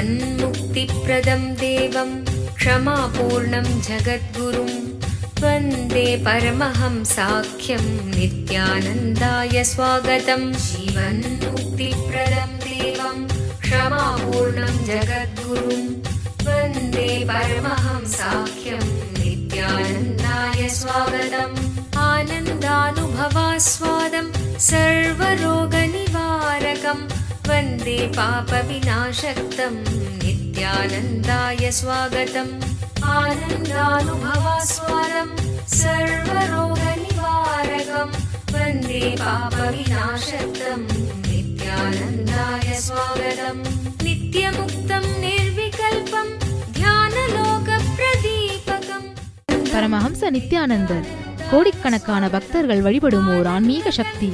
जीवन्मुक्तिप्रदं देवं क्षमापूर्णं जगद्गुरुं वन्दे परमहंसाख्यं नित्यानन्दाय स्वागतं। जीवन्मुक्तिप्रदं देवं क्षमापूर्णं जगद्गुरुं वन्दे परमहंसाख्यं नित्यानन्दाय स्वागतम्। आनन्दानुभवास्वादं सर्वरोगनिवारकं वन्दे पापविनाशक्तं नित्यानन्दाय स्वागतम्। आनन्दानुभवास्वादं सर्वरोगनिवारकं वन्दे पापविनाशक्तं नित्यानन्दाय स्वागतम्। नित्यमुक्तं निर्विकल्पं ध्यानलोकप्रदीपकम्। பரமஹம்ச நித்யானந்தர் கோடிக்கணக்கான பக்தர்கள் வழிபடும் ஓர் ஆன்மீக சக்தி.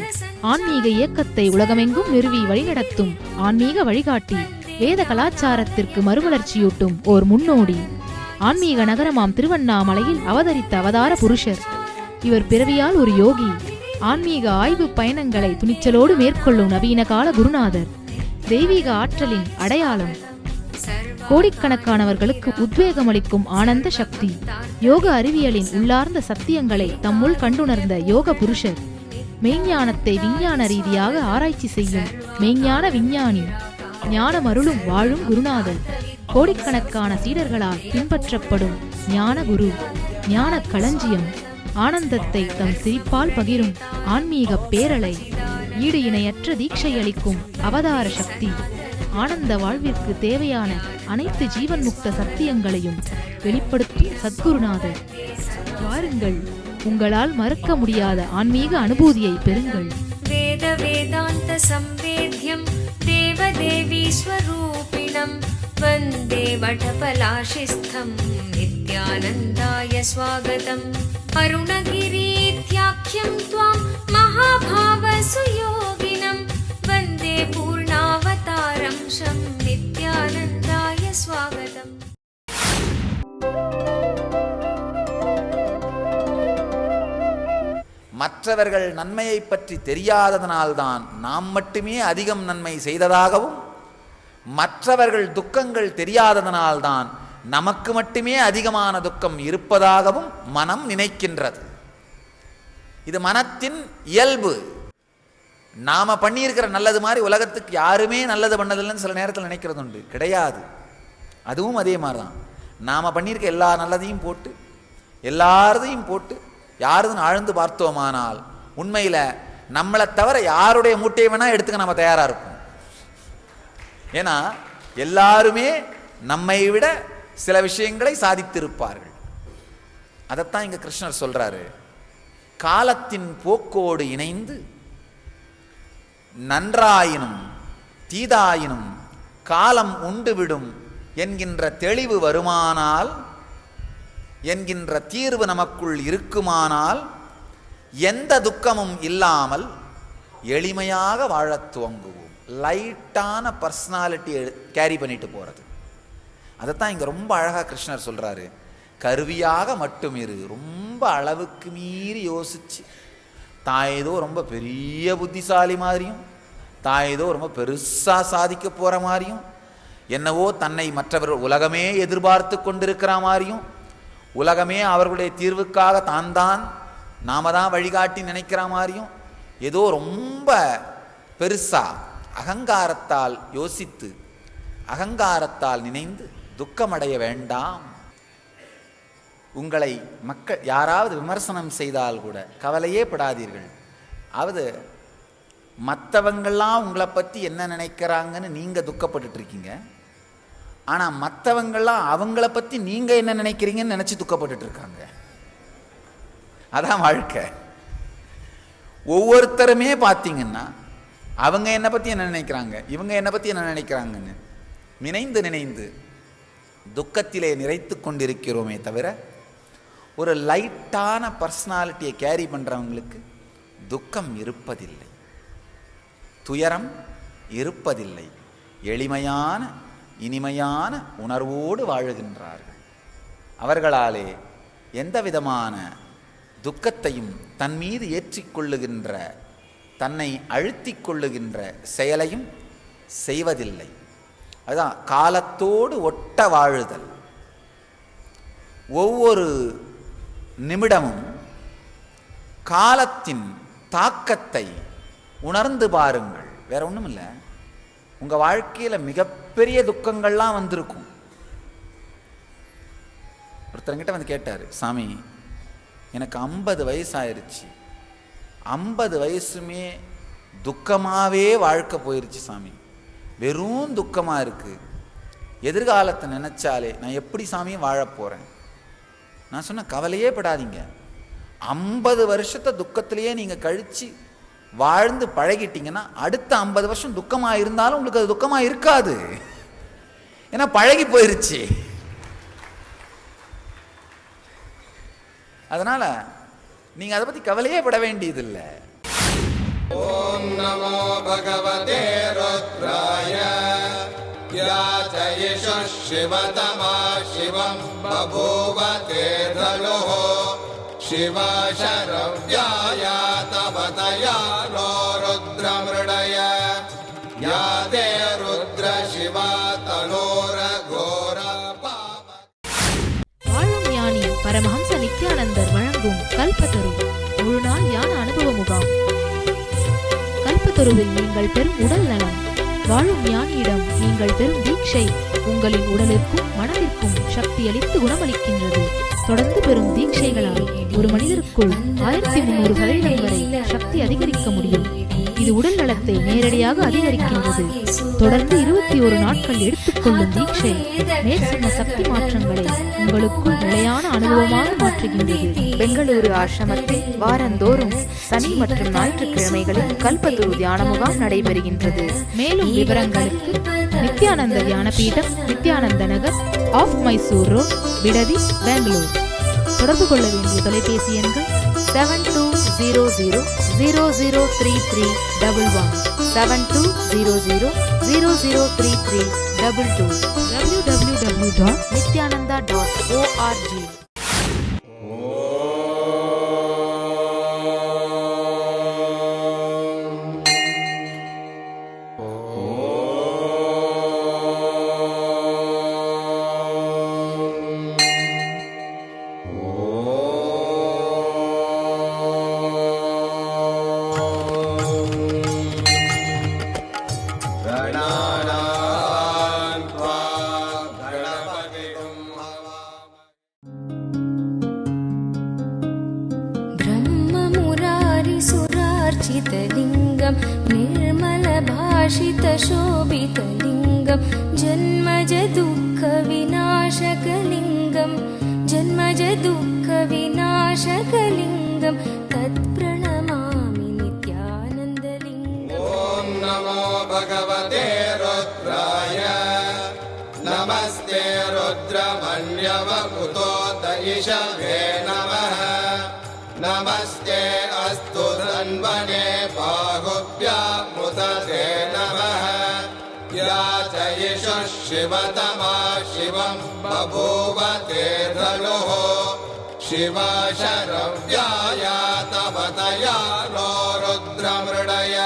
ஆன்மீக இயக்கத்தை உலகமெங்கும் நிறுவி வழிநடத்தும் ஆன்மீக வழிகாட்டி. வேத கலாச்சாரத்திற்கு மறுமலர்ச்சியூட்டும் ஓர் முன்னோடி. ஆன்மீக நகரமாம் திருவண்ணாமலையில் அவதரித்த அவதார புருஷர். இவர் பிறவியால் ஒரு யோகி. ஆன்மீக ஆய்வு பயணங்களை துணிச்சலோடு மேற்கொள்ளும் நவீன கால குருநாதர். தெய்வீக ஆற்றலின் அடையாளம். கோடிக்கணக்கானவர்களுக்கு உத்வேகமளிக்கும் ஆனந்த சக்தி. யோக அறிவியலின் உள்ளார்ந்த சத்தியங்களை தம்முள் கண்டுணர்ந்த யோக புருஷர். மெய்ஞானத்தை விஞ்ஞான ரீதியாக ஆராய்ச்சி செய்யும் மெய்ஞான விஞ்ஞானி. ஞானம் அருளும் வாழும் குருநாதர். கோடிக்கணக்கான சீடர்களால் பின்பற்றப்படும் ஞான குரு. ஞான களஞ்சியம். ஆனந்தத்தை தம் சிரிப்பால் பகிரும் ஆன்மீக பேரலை. ஈடு இணையற்ற தீட்சை அளிக்கும் அவதார சக்தி. ஆனந்த வாழ்விற்கு தேவையான அனைத்து ஜீவன் முக்த சத்தியங்களையும் வெளிப்படுத்தும் சத்குருநாதர். வாருங்கள், உங்களால் மறக்க முடியாத ஆன்மீக அனுபூதியை பெறுங்கள். வேத வேதாந்த சம்வேத்யம் தேவதேவி ஸ்வரூபிணம் வந்தே வடபலாஷிஸ்தம் நித்யானந்தாய ஸ்வாகதம். அருணகிரீத்யாख्यं त्वां महाभाव सुयोगिनं वन्दे पूर्णावतारं शं नित्यानन्दाय स्वागतम्. மற்றவர்கள் நன்மையை பற்றி தெரியாததனால்தான் நாம் மட்டுமே அதிகம் நன்மை செய்ததாகவும், மற்றவர்கள் துக்கங்கள் தெரியாததனால்தான் நமக்கு மட்டுமே அதிகமான துக்கம் இருப்பதாகவும் மனம் நினைக்கின்றது. இது மனத்தின் இயல்பு. நாம பண்ணியிருக்கிற நல்லது மாதிரி உலகத்துக்கு யாருமே நல்லது பண்ணதில்லைன்னு சில நேரத்தில் நினைக்கிறது உண்டு. கிடையாது. அதுவும் அதே மாதிரி தான். நாம் பண்ணியிருக்க எல்லா நல்லதையும் போட்டு எல்லாரதையும் போட்டு யாருதுன்னு ஆழ்ந்து பார்த்தோமானால் உண்மையில் நம்மளை தவிர யாருடைய மூட்டையை வேணால் எடுத்துக்க நம்ம தயாராக இருப்போம். ஏன்னா எல்லாருமே நம்மை விட சில விஷயங்களை சாதித்திருப்பார்கள். அதைத்தான் இங்கே கிருஷ்ணர் சொல்றாரு. காலத்தின் போக்கோடு இணைந்து நன்றாயினும் தீதாயினும் காலம் உண்டுவிடும் என்கின்ற தெளிவு வருமானால், என்கின்ற தீர்வு நமக்குள் இருக்குமானால், எந்த துக்கமும் இல்லாமல் எளிமையாக வாழத் துவங்குவோம். லைட்டான பர்சனாலிட்டியை கேரி பண்ணிட்டு போகிறது. அதைத்தான் இங்கே ரொம்ப அழகாக கிருஷ்ணர் சொல்கிறாரு. கருவியாக மட்டும் இரு. ரொம்ப அளவுக்கு மீறி யோசிச்சு தான் ஏதோ ரொம்ப பெரிய புத்திசாலி மாதிரியும், தான் ஏதோ ரொம்ப பெருசாக சாதிக்க போகிற மாதிரியும், என்னவோ தன்னை மற்றவர்கள் உலகமே எதிர்பார்த்து கொண்டிருக்கிற மாதிரியும், உலகமே அவர்களுடைய தீர்வுக்காக தான் நாம தான் வழிகாட்டி நினைக்கிற மாதிரியும், ஏதோ ரொம்ப பெருசா அகங்காரத்தால் யோசித்து அகங்காரத்தால் நினைந்து துக்கமடைய வேண்டாம். உங்களை மக்கள் யாராவது விமர்சனம் செய்தால் கூட கவலையே படாதீர்கள். அதாவது மற்றவங்கள்லாம் உங்களை பற்றி என்ன நினைக்கிறாங்கன்னு நீங்கள் துக்கப்பட்டு இருக்கீங்க. ஆனால் மற்றவங்கள்லாம் அவங்கள பற்றி நீங்கள் என்ன நினைக்கிறீங்கன்னு நினச்சி துக்கப்பட்டு இருக்காங்க. அதான் வாழ்க்கை. ஒவ்வொருத்தருமே பார்த்தீங்கன்னா அவங்க என்னை பற்றி என்ன நினைக்கிறாங்க, இவங்க என்னை பற்றி என்ன நினைக்கிறாங்கன்னு நினைந்து நினைந்து துக்கத்திலே நிறைத்து கொண்டிருக்கிறோமே தவிர, ஒரு லைட்டான பர்சனாலிட்டியை கேரி பண்ணுறவங்களுக்கு துக்கம் இருப்பதில்லை, துயரம் இருப்பதில்லை. எளிமையான இனிமையான உணர்வோடு வாழுகின்றார்கள். அவர்களாலே எந்த விதமான துக்கத்தையும் தன் மீது ஏற்றிக்கொள்ளுகின்ற, தன்னை அழுத்தி கொள்ளுகின்ற செயலையும் செய்வதில்லை. அதுதான் காலத்தோடு ஒட்ட வாழுதல். ஒவ்வொரு நிமிடமும் காலத்தின் தாக்கத்தை உணர்ந்து பாருங்கள். வேற ஒன்றும் இல்லை, உங்கள் வாழ்க்கையில் மிகப்பெரிய துக்கங்கள்லாம் வந்திருக்கும். ஒருத்தர்கிட்ட வந்து கேட்டார், சாமி எனக்கு 50 வயசாயிருச்சு, 50 வயசுமே துக்கமாகவே வாழ்க்கை போயிருச்சு சாமி, வெறும் துக்கமாக இருக்குது, எதிர்காலத்தை நினச்சாலே நான் எப்படி சாமி வாழ போகிறேன்? நான் சொன்னேன், கவலையே படாதீங்க, 50 வருஷத்தை துக்கத்திலேயே நீங்கள் கழித்து வாழ்ந்து பழகிட்டீங்கன்னா அடுத்த 50 வருஷம் துக்கமாக இருந்தாலும் உங்களுக்கு அது துக்கமாக இருக்காது. ஏன்னா பழகி போயிருச்சு. அதனால நீங்க அதை பத்தி கவலையே பட வேண்டியதில்லை. ஓம் நமோ பகவதே ருத்ராய யாசயிஷ சிவதமா சிவம் பபூவ தேதலோஹ சிவசரவ்யாய தவதயா நோ ருத்ரமிருடய யாதே ருத்ர சிவா தனோர கோர பாவ. வாழும் ஞானி பரமஹம்ச நித்யானந்தர் வழங்கும் கல்பத்தரு முழுநாள் ஞான அனுபவ முகாம். கல்பத்தருவில் நீங்கள் பெறும் உடல் நலம், வாழும் ஞானியிடம் நீங்கள் பெறும் தீட்சை உங்களின் உடலிற்கும் மனதிற்கும் சக்தி அளித்து குணமளிக்கின்றது. தொடர்ந்து பெறும் தீட்சைகளால் ஒரு மனிதருக்குள் 1300 சதவீதம் வரை சக்தி அதிகரிக்க முடியும். இது உடல் நலத்தை நேரடியாக அதிகரிக்கின்றது. தொடர்ந்து 21 நாட்கள் எடுத்துக்கொள்ளும் தீட்சை மேற்சொன்ன சக்தி மாற்றங்களை உங்களுக்குள் நிலையான அனுபவமாக மாற்றுகின்றது. பெங்களூரு ஆசிரமத்தில் வாரந்தோறும் சனி மற்றும் ஞாயிற்றுக்கிழமைகளில் கல்பத்துரு தியான முகாம் நடைபெறுகின்றது. மேலும் விவரங்களுக்கு நித்யானந்த தியான பீடம், நித்யானந்த நகர், ஆஃப் மைசூர் ரோட், விடதி, பெங்களூர். தொடர்பு கொள்ள வேண்டிய தொலைபேசி எண்கள் 7200003311, 7200003322, www.nityananda.org. ब्रह्ममुरारिसुरार्चितलिङ्गं निर्मलभाषितशोभितलिङ्गं जन्मजदुःखविनाशकलिङ्गं जन्मजदुःखविनाशकलिङ्गं तत्प्रणमामि नित्यानन्दलिङ्गम्. ॐ नमो भगवते रुद्राय नमस्ते रुद्रमन्यवपुतो दयिषवे नमः नमस्ते अस्तु धन्वने बाहुभ्यामुदते नमः याचयिष शिवतमा शिवं बभूव ते धनुः शिवशरव्याय तवतया नो रुद्रमृडय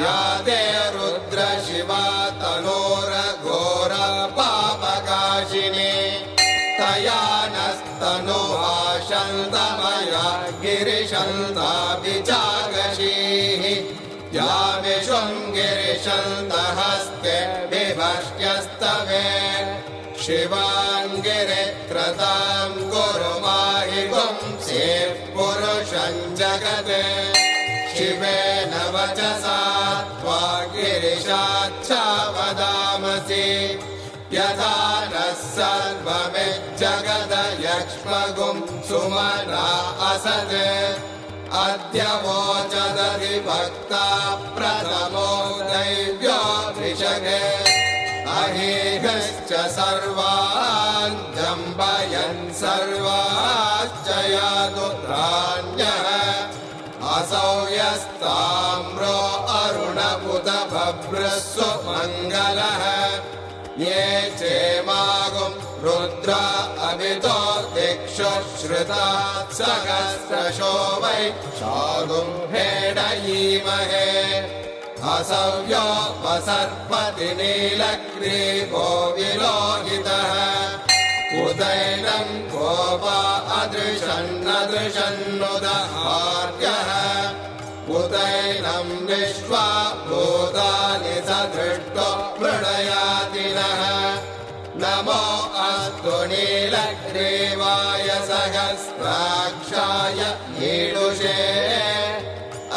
या ते रुद्र शिवा तनोरघोर पापकाशिनी तया नस्तनुभाषन्तमया गिरिशन्ताभिचागशीः या विशृङ्गिरिशन्तहस्ते विभष्ट्यस्तवे शिवाङ्गिरिक्रतां कुरु माहि पुंसेः पुरुषं जगते शिवेन वचसा त्वा गिरिशाच्छा वदामसि यथा नः सर्वमिज्जगदयक्ष्मगुं सुमना असत् अद्य वोचदधि भक्ता प्रथमो दैव्यो वृषगे अहीहश्च सर्वान् जम्बयन् सर्वाश्च यादुत्राण्यः असौ यस्ताम्रो अरुणपुत भभ्रस्व मङ्गलः ये चेमागुं रुद्र अभितो दिक्षु श्रुता सहस्रशो वै शागुं भेडयीमहे असव्योपसर्पति नीलग्रीवो विलोहितः उदैनं गोपा अदृशन्नदृशन्नुदहार्यः उदैनं विश्वा भूतानि सदृष्टो मृडयातिनः नमो अस्तु नीलग्रीवाय सहस्राक्षाय ईडुषे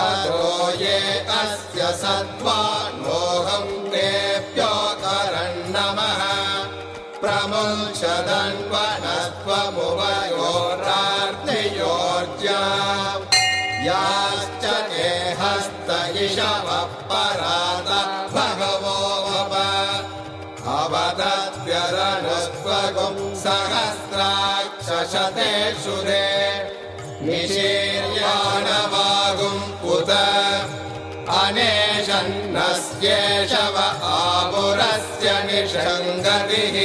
अतो ये अस्य सत्त्वानोऽहं तेभ्यो करन्नमः प्रमुञ्चदन्वनत्वमुभयोरार्थियोर्जा याश्च ते हस्त इषवः परात भगवो वप अवदत्यरनुस्त्वगुं सहस्राक्षशतेषु ते निशीर्याणवागुं उत अनेशन्नस्येषव आपुरस्य निषङ्गतिः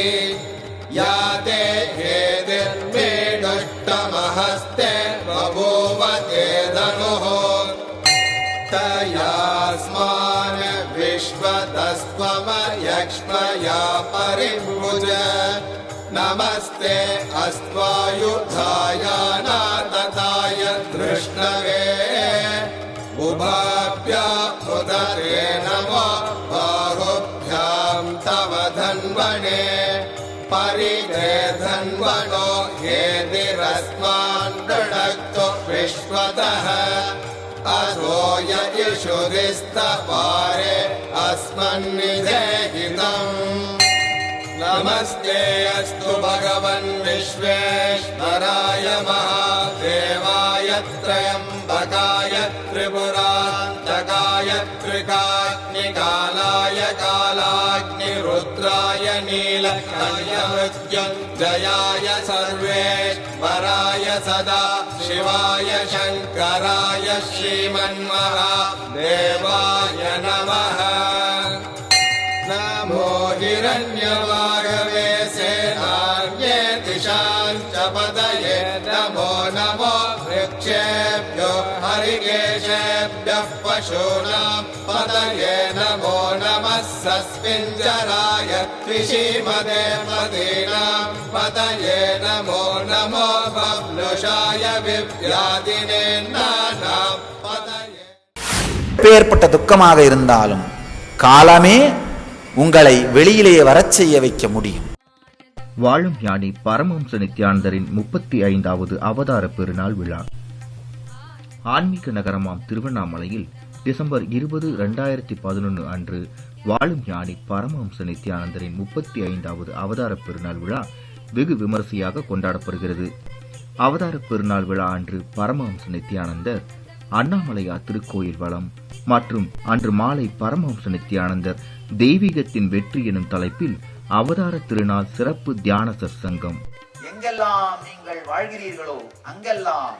या ते हेतिर्मेडुष्टमहस्ते बभूव ते धनुः तयास्मान् विश्वतस्त्वमयक्ष्मया परिभुज नमस्ते अस्त्वायुधाय नातताय धृष्णवे उभाभ्याम् उदरे नमो बाहुभ्यां तव धन्वने परिते धन्वनो हेतिरस्मान् दृढक्तो विश्वतः असो य इषुरिस्तपारे अस्मन्निधेहितम् नमस्ते अस्तु भगवन् विश्वेश्वराय महादेवाय त्र्यम्बकाय त्रिपुरान्तकाय त्रिकाग्निकालाय कालाग्निरुद्राय नीलकण्ठमृत्युञ्जयाय सर्वेश्वराय सदा शिवाय शङ्कराय श्रीमन्महादेवाय नमः नमो हिरण्यवागवे सेनान्ये दिशां च पतये नमो नमो वृक्षेभ्यो हरिकेशेभ्यः पशूनां पतये नमो नमः सस्मिञ्जराय त्रिशीमदे मदीनां पतये नमो नमो बब्लुषाय विव्यादिने नानां पतये எப்பேற்பட்ட துக்கமாக இருந்தாலும் காலமே உங்களை வெளியிலே வரச் செய்ய வைக்க முடியும். வாழும் ஞானி பரமஹம்ச நித்யானந்தரின் 35வது அவதார பெருநாள் விழா ஆன்மீக நகரமாம் திருவண்ணாமலையில் டிசம்பர் 20, 2011 அன்று வாழும் ஞானி பரமஹம்ச நித்யானந்தரின் 35வது அவதார பெருநாள் விழா வெகு விமரிசையாக கொண்டாடப்படுகிறது. அவதார பெருநாள் விழா அன்று பரமஹம்ச நித்யானந்தர் அண்ணாமலையார் திருக்கோயில் வளம் மற்றும் அன்று மாலை பரமஹம்ச நித்யானந்தர் தெய்வீகத்தின் வெற்றி எனும் தலைப்பில் அவதார திருநாள் சிறப்பு தியான சற்சங்கம். எங்கெல்லாம் நீங்கள் வாழ்கிறீர்களோ அங்கெல்லாம்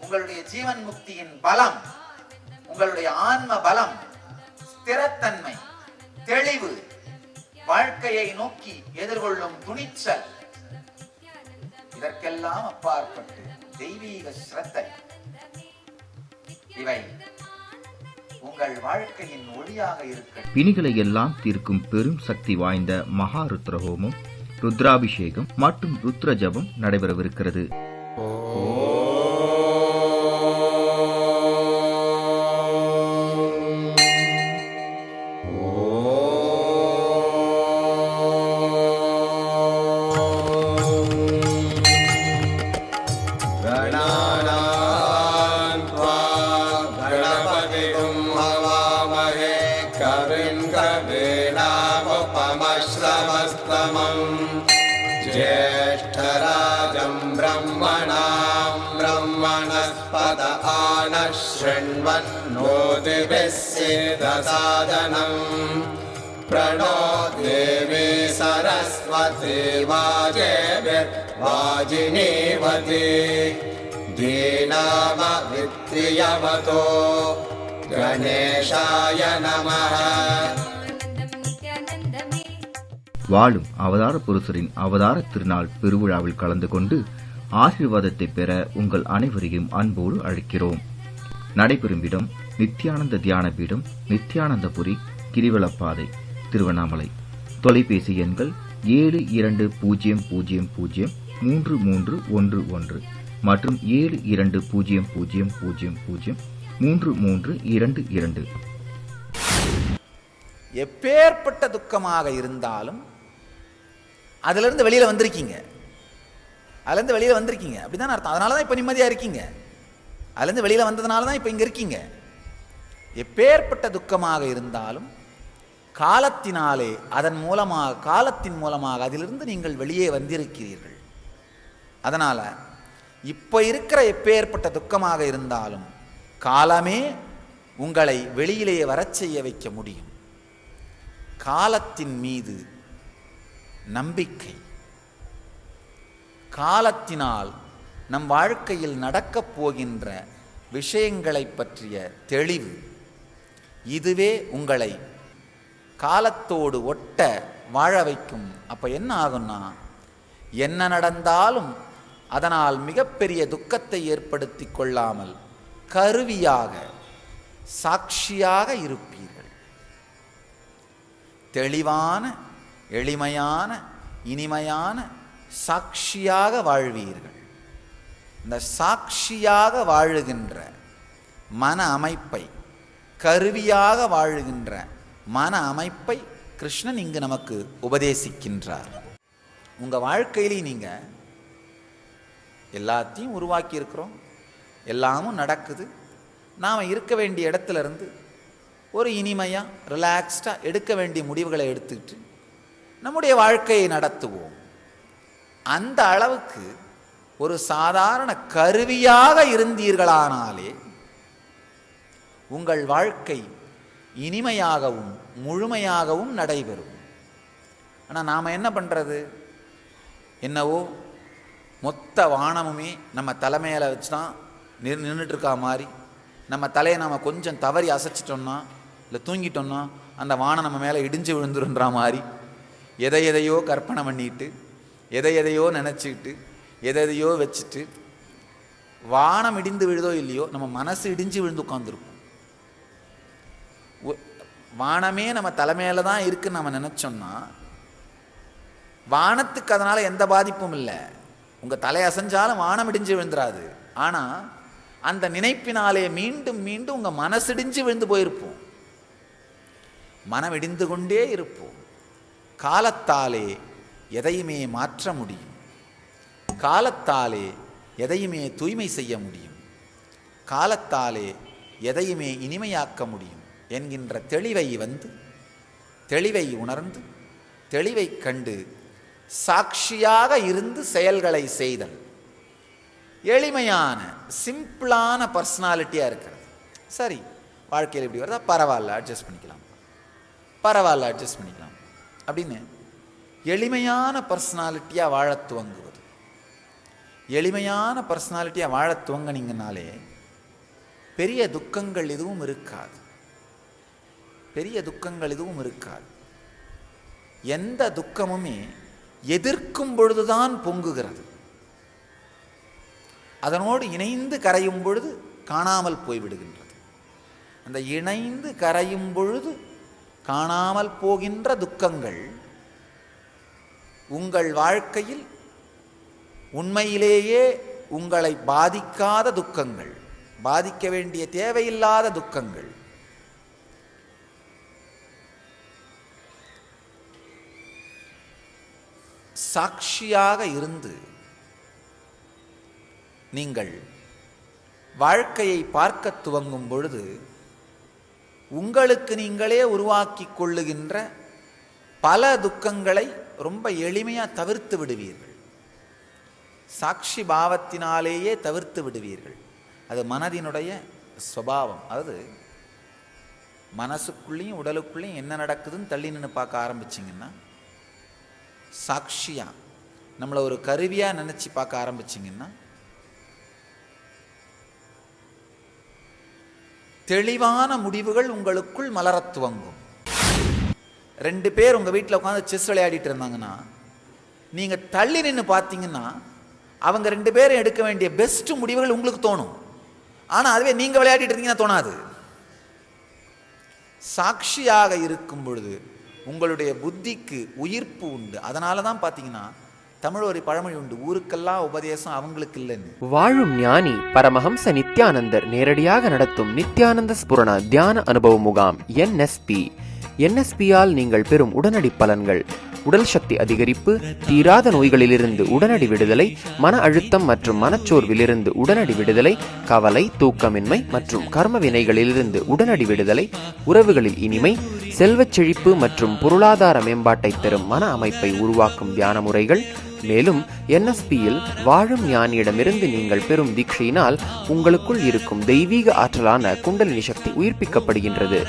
உங்களுடைய ஜீவன் முக்தியின் பலம், உங்களுடைய ஆன்ம பலம், ஸ்திரத்தன்மை, தெளிவு, வாழ்க்கையை நோக்கி எதிர்கொள்ளும் துணிச்சல், இதற்கெல்லாம் அப்பாற்பட்டு தெய்வீக ஸ்ரத்தை, இவை உங்கள் வாழ்க்கையின் ஒளியாக இருக்க பிணிகளை எல்லாம் தீர்க்கும் பெரும் சக்தி வாய்ந்த மகா ருத்ரஹோமம், ருத்ராபிஷேகம் மற்றும் ருத்ர ஜபம் நடைபெறவிருக்கிறது. ज्येष्ठराजं ब्रह्मणां ब्रह्मणस्पत आनः शृण्वन्नोतिभिः सीदसादनं प्रणो देवी सरस्वती वाजेभिर्वाजिनीवती धीनामवित्रियवतो गणेशाय नमः. வாழும் அவதார புருஷரின் அவதார திருநாள் பெருவிழாவில் கலந்து கொண்டு ஆசீர்வாதத்தை பெற உங்கள் அனைவரையும் அன்போடு அழைக்கிறோம். நடைபெறும் இடம் நித்யானந்த தியான பீடம், நித்யானந்தபுரி, கிரிவலப்பாதை, திருவண்ணாமலை. தொலைபேசி எண்கள் 72003311 மற்றும் 7200003322. எப்பேற்பட்ட துக்கமாக இருந்தாலும் அதிலிருந்து வெளியில வந்திருக்கீங்க. அதுலேருந்து வெளியில வந்திருக்கீங்க அப்படிதான் அர்த்தம். அதனால தான் இப்போ நிம்மதியா இருக்கீங்க. அதுலேருந்து வெளியில வந்ததுனால தான் இப்போ இங்க இருக்கீங்க. எப்பேற்பட்ட துக்கமாக இருந்தாலும் காலத்தினாலே காலத்தின் மூலமாக அதிலிருந்து நீங்கள் வெளியே வந்திருக்கிறீர்கள். அதனால இப்போ இருக்கிற எப்பேற்பட்ட துக்கமாக இருந்தாலும் காலமே உங்களை வெளியிலே வரச் செய்ய வைக்க முடியும். காலத்தின் மீது நம்பிக்கை, காலத்தினால் நம் வாழ்க்கையில் நடக்கப் போகின்ற விஷயங்களை பற்றிய தெளிவு, இதுவே உங்களை காலத்தோடு ஒட்ட வாழ வைக்கும். அப்ப என்ன ஆகும்னா, என்ன நடந்தாலும் அதனால் மிகப்பெரிய துக்கத்தை ஏற்படுத்தி கொள்ளாமல் கருவியாக, சாட்சியாக இருப்பீர்கள். தெளிவான, எளிமையான, இனிமையான சாட்சியாக வாழ்வீர்கள். இந்த சாட்சியாக வாழுகின்ற மன அமைப்பை, கருவியாக வாழுகின்ற மன அமைப்பை கிருஷ்ணன் இங்கு நமக்கு உபதேசிக்கின்றார். உங்க வாழ்க்கையிலே நீங்க எல்லாத்தையும் உருவாக்கி இருக்கிறோம், எல்லாமும் நடக்குது. நாம் இருக்க வேண்டிய இடத்துல இருந்து ஒரு இனிமையா, ரிலாக்ஸ்டா எடுக்க வேண்டிய முடிவுகளை எடுத்துக்கிட்டு நம்முடைய வாழ்க்கையை நடத்துவோம். அந்த அளவுக்கு ஒரு சாதாரண கருவியாக இருந்தீர்களானாலே உங்கள் வாழ்க்கை இனிமையாகவும் முழுமையாகவும் நடைபெறும். ஆனால் நாம் என்ன பண்ணுறது? என்னவோ மொத்த வானமுமே நம்ம தலைமையில வச்சுதான் நின்றுட்டு இருக்கா மாதிரி, நம்ம தலையை நாம் கொஞ்சம் தவறி அசைச்சிட்டோம்னா, இல்லை தூங்கிட்டோம்னா அந்த வானம் நம்ம மேலே இடிஞ்சு விழுந்துருன்ற மாதிரி எதையோ கற்பனை பண்ணிட்டு, எதையோ நினச்சிக்கிட்டு, எதையோ வச்சுட்டு, வானம் இடிந்து விழுதோ இல்லையோ நம்ம மனசு இடிஞ்சு விழுந்து உட்காந்துருக்கும். வானமே நம்ம தலைமையில தான் இருக்குன்னு நம்ம நினைச்சோம்னா வானத்துக்கு அதனால எந்த பாதிப்பும் இல்லை. உங்க தலை அசைஞ்சாலும் வானம் இடிஞ்சு விழுந்துராது. ஆனா அந்த நினைப்பினாலே மீண்டும் மீண்டும் உங்க மனசு இடிஞ்சு விழுந்து போயிருப்போம். மனம் இடிந்து கொண்டே இருப்போம். காலத்தாலே எதையுமே மாற்ற முடியும். காலத்தாலே எதையுமே தூய்மை செய்ய முடியும். காலத்தாலே எதையுமே இனிமையாக்க முடியும் என்கின்ற தெளிவை உணர்ந்து, தெளிவை கண்டு சாட்சியாக இருந்து செயல்களை செய்தல். எளிமையான, சிம்பிளான பர்சனாலிட்டியா இருக்கிறது. சரி, வாழ்க்கையில் இப்படி வருதா, பரவாயில்ல அட்ஜஸ்ட் பண்ணிக்கலாம், பரவாயில்ல அட்ஜஸ்ட் பண்ணிக்கலாம் அப்படின்னு எளிமையான பர்சனாலிட்டியா வாழ துவங்குவது. எளிமையான பர்சனாலிட்டியா வாழ துவங்கினீங்கனாலே பெரிய துக்கங்கள் எதுவும் இருக்காது. பெரிய துக்கங்கள் எதுவும் இருக்காது. எந்த துக்கமுமே எதிர்க்கும் பொழுதுதான் பொங்குகிறது. அதனோடு இணைந்து கரையும் பொழுது காணாமல் போய்விடுகின்றது. அந்த இணைந்து கரையும் பொழுது காணாமல் போகின்ற துக்கங்கள் உங்கள் வாழ்க்கையில் உண்மையிலேயே உங்களை பாதிக்காத துக்கங்கள், பாதிக்க வேண்டிய தேவையில்லாத துக்கங்கள். சாட்சியாக இருந்து நீங்கள் வாழ்க்கையை பார்க்க துவங்கும் பொழுது உங்களுக்கு நீங்களே உருவாக்கி கொள்ளுகின்ற பல துக்கங்களை ரொம்ப எளிமையாக தவிர்த்து விடுவீர்கள். சாட்சி பாவத்தினாலேயே தவிர்த்து விடுவீர்கள். அது மனதினுடைய சுபாவம். அதாவது மனசுக்குள்ளேயும் உடலுக்குள்ளேயும் என்ன நடக்குதுன்னு தள்ளி நின்று பார்க்க ஆரம்பிச்சிங்கன்னா, சாட்சியா நம்மளை ஒரு கருவியா நினைச்சு பார்க்க ஆரம்பிச்சிங்கன்னா, தெளிவான முடிவுகள் உங்களுக்குள் மலரத் துவங்கும். 2 பேர் உங்க வீட்டில் உட்காந்து செஸ் விளையாடிட்டு இருந்தாங்கன்னா நீங்க தள்ளி நின்று பார்த்தீங்கன்னா அவங்க 2 பேரும் எடுக்க வேண்டிய பெஸ்ட் முடிவுகள் உங்களுக்கு தோணும். ஆனா அதுவே நீங்க விளையாடிட்டு இருந்தீங்கன்னா தோணாது. சாட்சியாக இருக்கும் பொழுது உங்களுடைய புத்திக்கு உயிர்ப்பு உண்டு. அதனால தான் பார்த்தீங்கன்னா தமிழ் ஒரு பழமொழி உண்டு, ஊருக்கெல்லாம் உபதேசம் அவங்களுக்கு இல்லைன்னு. வாழும் ஞானி பரமஹம்ச நித்யானந்தர் நேரடியாக நடத்தும் நித்யானந்த ஸ்புரண தியான அனுபவ முகாம் NSP-ஆல் நீங்கள் பெறும் உடனடி பலன்கள்: உடல் சக்தி அதிகரிப்பு, தீராத நோய்களிலிருந்து உடனடி விடுதலை, மன அழுத்தம் மற்றும் மனச்சோர்விலிருந்து உடனடி விடுதலை, கவலை, தூக்கமின்மை மற்றும் கர்ம வினைகளிலிருந்து உடனடி விடுதலை, உறவுகளில் இனிமை, செல்வச் செழிப்பு மற்றும் பொருளாதார மேம்பாட்டை தரும் மன அமைப்பை உருவாக்கும் தியான முறைகள். மேலும் NSP-யில் வாழும் ஞானியிடமிருந்து நீங்கள் பெறும் தீட்சையினால் உங்களுக்குள் இருக்கும் தெய்வீக ஆற்றலான குண்டலினி சக்தி உயிர்ப்பிக்கப்படுகின்றது.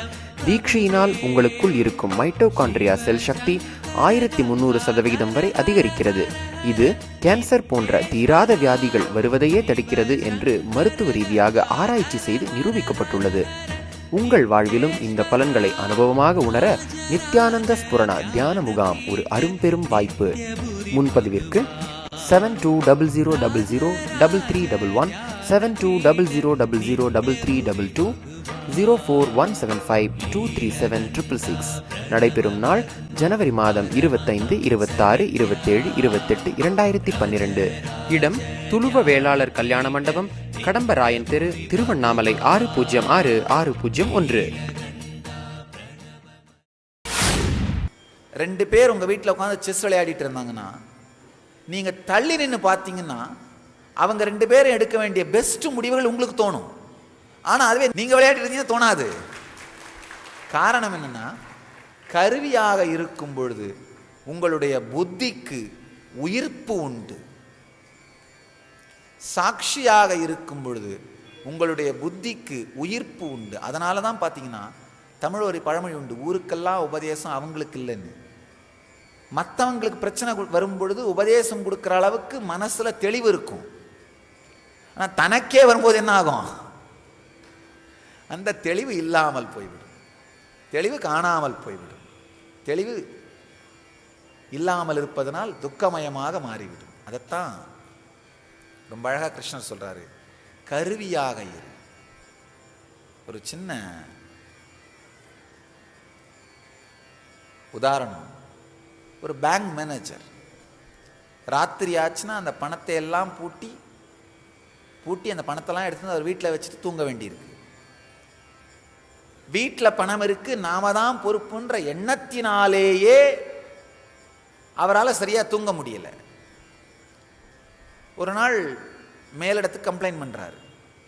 தீட்சையினால் உங்களுக்குள் இருக்கும் மைட்டோகாண்ட்ரியா செல் சக்தி 1300% வரை அதிகரிக்கிறது. இது கேன்சர் போன்ற தீராத வியாதிகள் வருவதையே தடுக்கிறது என்று மருத்துவ ரீதியாக ஆராய்ச்சி செய்து நிரூபிக்கப்பட்டுள்ளது. உங்கள் வாழ்விலும் இந்த பலன்களை அனுபவமாக உணர நித்யானந்த ஸ்புரண தியான முகாம் ஒரு அரும்பெரும் வாய்ப்பு. முன்பதிவிற்கு 7200003311 7200003322 04175237666. நடைபெறும் நாள் ஜனவரி மாதம் 25, 26, 27, 28, 2012. இடம் துளுவ வேளாளர் கல்யாண மண்டபம், கடம்பராயன் தெரு, திருவண்ணாமலை 606601. 2 பேர் உங்கள் வீட்டில் உட்காந்து செஸ் விளையாடிட்டு இருந்தாங்கன்னா நீங்கள் தள்ளி நின்று பார்த்தீங்கன்னா அவங்க 2 பேரும் எடுக்க வேண்டிய பெஸ்ட் முடிவுகள் உங்களுக்கு தோணும். ஆனால் அதுவே நீங்கள் விளையாடிட்டு இருந்தீங்கன்னா தோணாது. காரணம் என்னென்னா, கருவியாக இருக்கும் பொழுது உங்களுடைய புத்திக்கு உயிர்ப்பு உண்டு. சாட்சியாக இருக்கும் பொழுது உங்களுடைய புத்திக்கு உயிர்ப்பு உண்டு. அதனால தான் பார்த்தீங்கன்னா தமிழ் ஒரு பழமொழி உண்டு, ஊருக்கெல்லாம் உபதேசம் அவங்களுக்கு இல்லைன்னு. மற்றவங்களுக்கு பிரச்சனை வரும் பொழுது உபதேசம் கொடுக்குற அளவுக்கு மனசில் தெளிவு இருக்கும். ஆனால் தனக்கே வரும்போது என்ன ஆகும்? அந்த தெளிவு இல்லாமல் போய்விடும், தெளிவு காணாமல் போய்விடும். தெளிவு இல்லாமல் இருப்பதனால் துக்கமயமாக மாறிவிடும். அதைத்தான் ரொம்ப அழகாக கிருஷ்ணர் சொல்றாரு, கருவியாக இரு. ஒரு சின்ன உதாரணம், ஒரு பேங்க் மேனேஜர் ராத்திரி ஆச்சுன்னா அந்த பணத்தை எல்லாம் பூட்டி அந்த பணத்தெல்லாம் எடுத்து அவர் வீட்டில் வச்சுட்டு தூங்க வேண்டியிருக்கு. வீட்டில் பணம் இருக்கு, நாம தான் பொறுப்புன்ற எண்ணத்தினாலேயே அவரால் சரியா தூங்க முடியல. ஒரு நாள் மேலிடத்துக்கு கம்ப்ளைண்ட் பண்றாரு,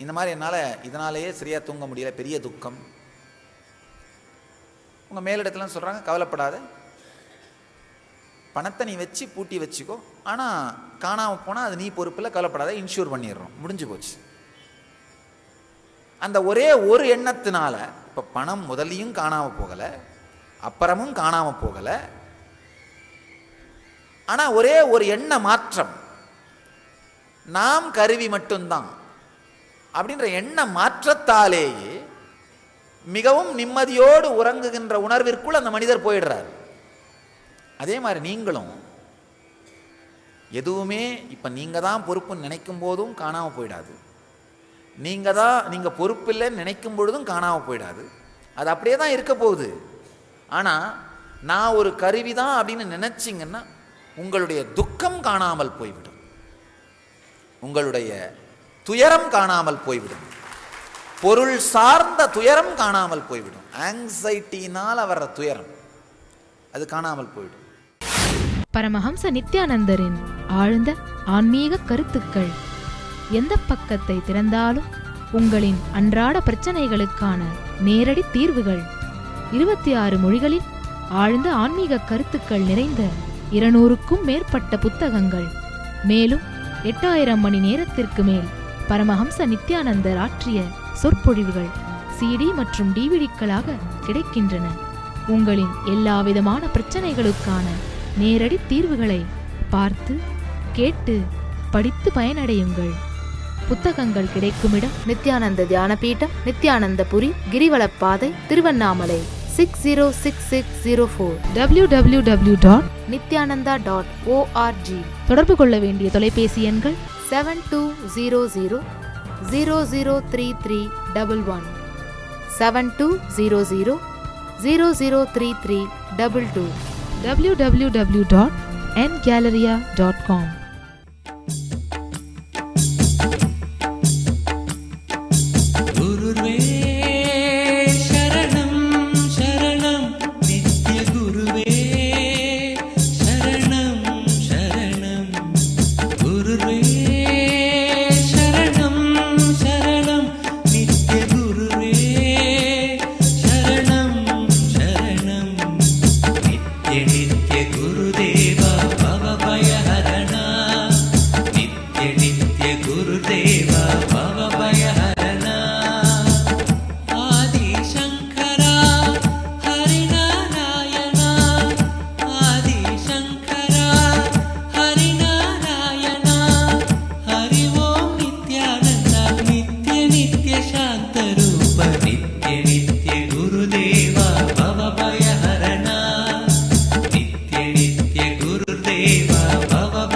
இந்த மாதிரி என்னால் இதனாலேயே சரியா தூங்க முடியல, பெரிய துக்கம். உங்க மேலிடத்துல சொல்றாங்க, கவலைப்படாத, பணத்தை நீ வச்சு பூட்டி வச்சுக்கோ, ஆனால் காணாமல் போனால் அது நீ பொறுப்பில், கவலைப்படாத, இன்சூர் பண்ணிடுறோம், முடிஞ்சு போச்சு. அந்த ஒரே ஒரு எண்ணத்தினால இப்போ பணம் முதலையும் காணாமல் போகலை, அப்புறமும் காணாமல் போகலை. ஆனால் ஒரே ஒரு எண்ண மாற்றம், நாம் கருவி மட்டும்தான் அப்படின்ற எண்ண மாற்றத்தாலேயே மிகவும் நிம்மதியோடு உறங்குகின்ற உணர்விற்குள் அந்த மனிதர் போயிடுறார். அதே மாதிரி நீங்களும் எதுவுமே இப்போ நீங்கள் தான் பொறுப்புன்னு நினைக்கும் போதும் காணாமல் போயிடாது, நீங்கள் பொறுப்பில்லைன்னு நினைக்கும் பொழுதும் காணாமல் போயிடாது. அது அப்படியே தான் இருக்க போகுது. ஆனால் நான் ஒரு கருவி தான் அப்படின்னு நினைச்சிங்கன்னா உங்களுடைய துக்கம் காணாமல் போய்விடும், உங்களுடைய துயரம் காணாமல் போய்விடும், பொருள் சார்ந்த துயரம் காணாமல் போய்விடும். ஆங்ஸைட்டினால் வர்ற துயரம் அது காணாமல் போய்விடும். பரமஹம்ச நித்யானந்தரின் ஆழ்ந்த ஆன்மீக கருத்துக்கள். எந்த பக்கத்தை திறந்தாலும் உங்களின் அன்றாட பிரச்சனைகளுக்கான நேரடி தீர்வுகள். 26 மொழிகளில் ஆழ்ந்த ஆன்மீக கருத்துக்கள் நிறைந்த 200க்கும் மேற்பட்ட புத்தகங்கள். மேலும் 8000 மணி நேரத்திற்கு மேல் பரமஹம்ச நித்யானந்தர் ஆற்றிய சொற்பொழிவுகள் CD மற்றும் DVDக்களாக கிடைக்கின்றன. உங்களின் எல்லாவிதமான பிரச்சனைகளுக்கான நேரடி தீர்வுகளை பார்த்து கேட்டு படித்து பயனடையுங்கள். புத்தகங்கள் கிடைக்குமிடம் நித்யானந்த தியானபீடம், நித்யானந்தபுரி, கிரிவலப்பாதை, திருவண்ணாமலை 606604 www.nithyananda.org. தொடர்பு கொள்ள வேண்டிய தொலைபேசி எண்கள் 7200003311 7200003311 003322 www.ngalleria.com. Baba